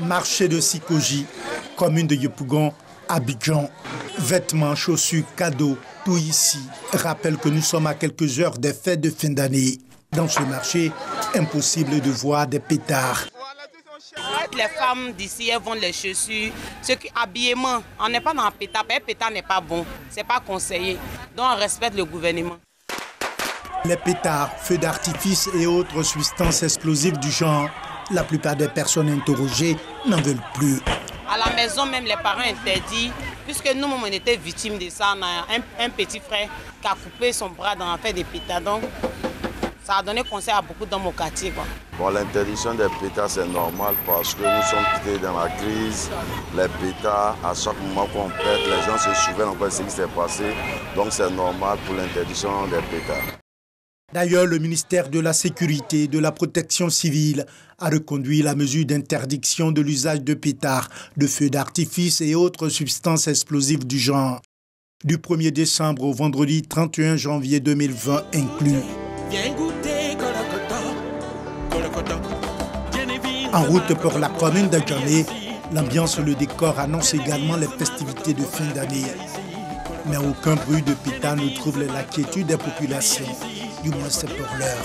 Marché de Sikoji, commune de Yopougon, Abidjan. Vêtements, chaussures, cadeaux, tout ici rappelle que nous sommes à quelques heures des fêtes de fin d'année. Dans ce marché, impossible de voir des pétards. Les femmes d'ici, elles vendent les chaussures. Ce qui habillement, on n'est pas dans un pétard. Un pétard n'est pas bon, c'est pas conseillé. Donc on respecte le gouvernement. Les pétards, feux d'artifice et autres substances explosives du genre, la plupart des personnes interrogées n'en veulent plus. À la maison, même les parents interdits, puisque nous, on était victimes de ça. On a un petit frère qui a coupé son bras dans l'affaire des pétards. Donc, ça a donné conseil à beaucoup d'hommes au quartier. Bon, l'interdiction des pétards, c'est normal parce que nous sommes quittés dans la crise. Les pétards, à chaque moment qu'on pète, les gens se souviennent encore de ce qui s'est passé. Donc, c'est normal pour l'interdiction des pétards. D'ailleurs, le ministère de la Sécurité et de la Protection civile a reconduit la mesure d'interdiction de l'usage de pétards, de feux d'artifice et autres substances explosives du genre. Du 1er décembre au vendredi 31 janvier 2020 inclus. En route pour la commune d'Adjamé, l'ambiance et le décor annoncent également les festivités de fin d'année. Mais aucun bruit de pétard ne trouble l'inquiétude des populations. Du moins c'est pour l'heure.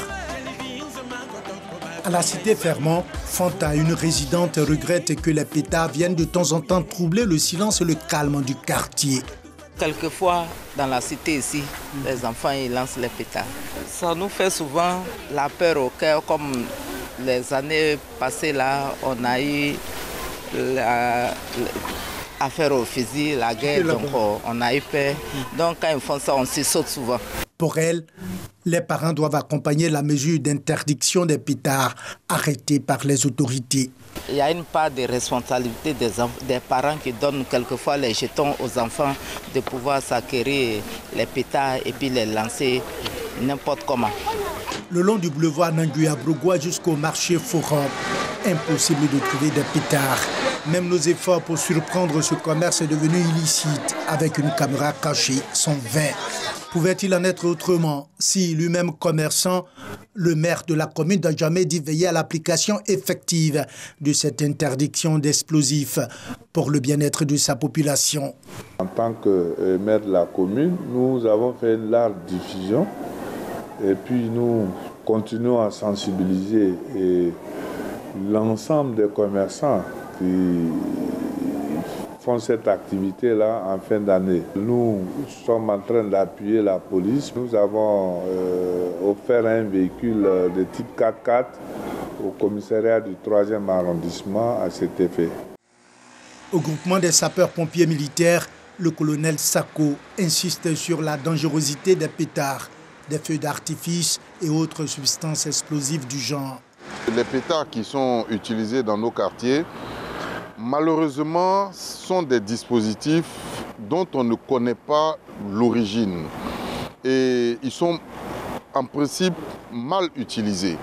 À la cité Fermont, Fanta, une résidente, regrette que les pétards viennent de temps en temps troubler le silence et le calme du quartier. Quelquefois, dans la cité ici, les enfants ils lancent les pétards. Ça nous fait souvent la peur au cœur, comme les années passées là, on a eu affaire au fusil, la guerre, donc on a eu peur. Donc quand ils font ça, on s'y saute souvent. Pour elle, les parents doivent accompagner la mesure d'interdiction des pétards arrêtée par les autorités. Il y a une part de responsabilité des parents qui donnent quelquefois les jetons aux enfants de pouvoir s'acquérir les pétards et puis les lancer n'importe comment. Le long du boulevard Nanguya-Brogoua jusqu'au marché Forum, impossible de trouver des pétards. Même nos efforts pour surprendre ce commerce est devenu illicite. Avec une caméra cachée, sont vains. Pouvait-il en être autrement si lui-même commerçant, le maire de la commune d'Adjamé dit veiller à l'application effective de cette interdiction d'explosifs pour le bien-être de sa population. En tant que maire de la commune, nous avons fait une large diffusion et puis nous continuons à sensibiliser l'ensemble des commerçants qui font cette activité-là en fin d'année. Nous sommes en train d'appuyer la police. Nous avons offert un véhicule de type 4x4 au commissariat du 3e arrondissement à cet effet. Au groupement des sapeurs-pompiers militaires, le colonel Sako insiste sur la dangerosité des pétards, des feux d'artifice et autres substances explosives du genre. Les pétards qui sont utilisés dans nos quartiers, malheureusement, sont des dispositifs dont on ne connaît pas l'origine. Et ils sont en principe mal utilisés.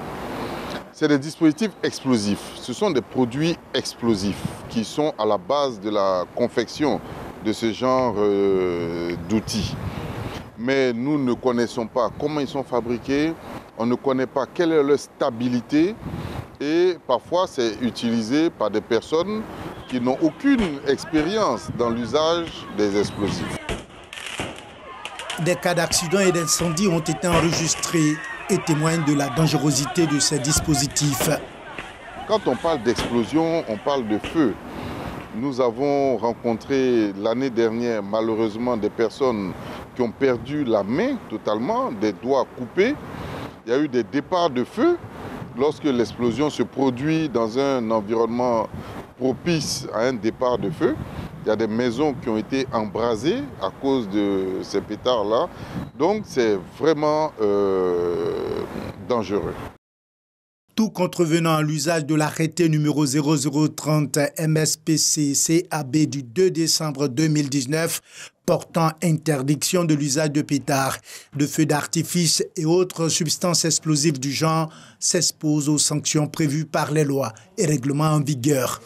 C'est des dispositifs explosifs. Ce sont des produits explosifs qui sont à la base de la confection de ce genre d'outils. Mais nous ne connaissons pas comment ils sont fabriqués, on ne connaît pas quelle est leur stabilité et parfois c'est utilisé par des personnes qui n'ont aucune expérience dans l'usage des explosifs. Des cas d'accidents et d'incendies ont été enregistrés et témoignent de la dangerosité de ces dispositifs. Quand on parle d'explosion, on parle de feu. Nous avons rencontré l'année dernière malheureusement des personnes qui ont perdu la main totalement, des doigts coupés. Il y a eu des départs de feu lorsque l'explosion se produit dans un environnement propice à un départ de feu. Il y a des maisons qui ont été embrasées à cause de ces pétards-là. Donc c'est vraiment dangereux. Tout contrevenant à l'usage de l'arrêté numéro 0030 MSPC-CAB du 2 décembre 2019 portant interdiction de l'usage de pétards, de feux d'artifice et autres substances explosives du genre s'expose aux sanctions prévues par les lois et règlements en vigueur.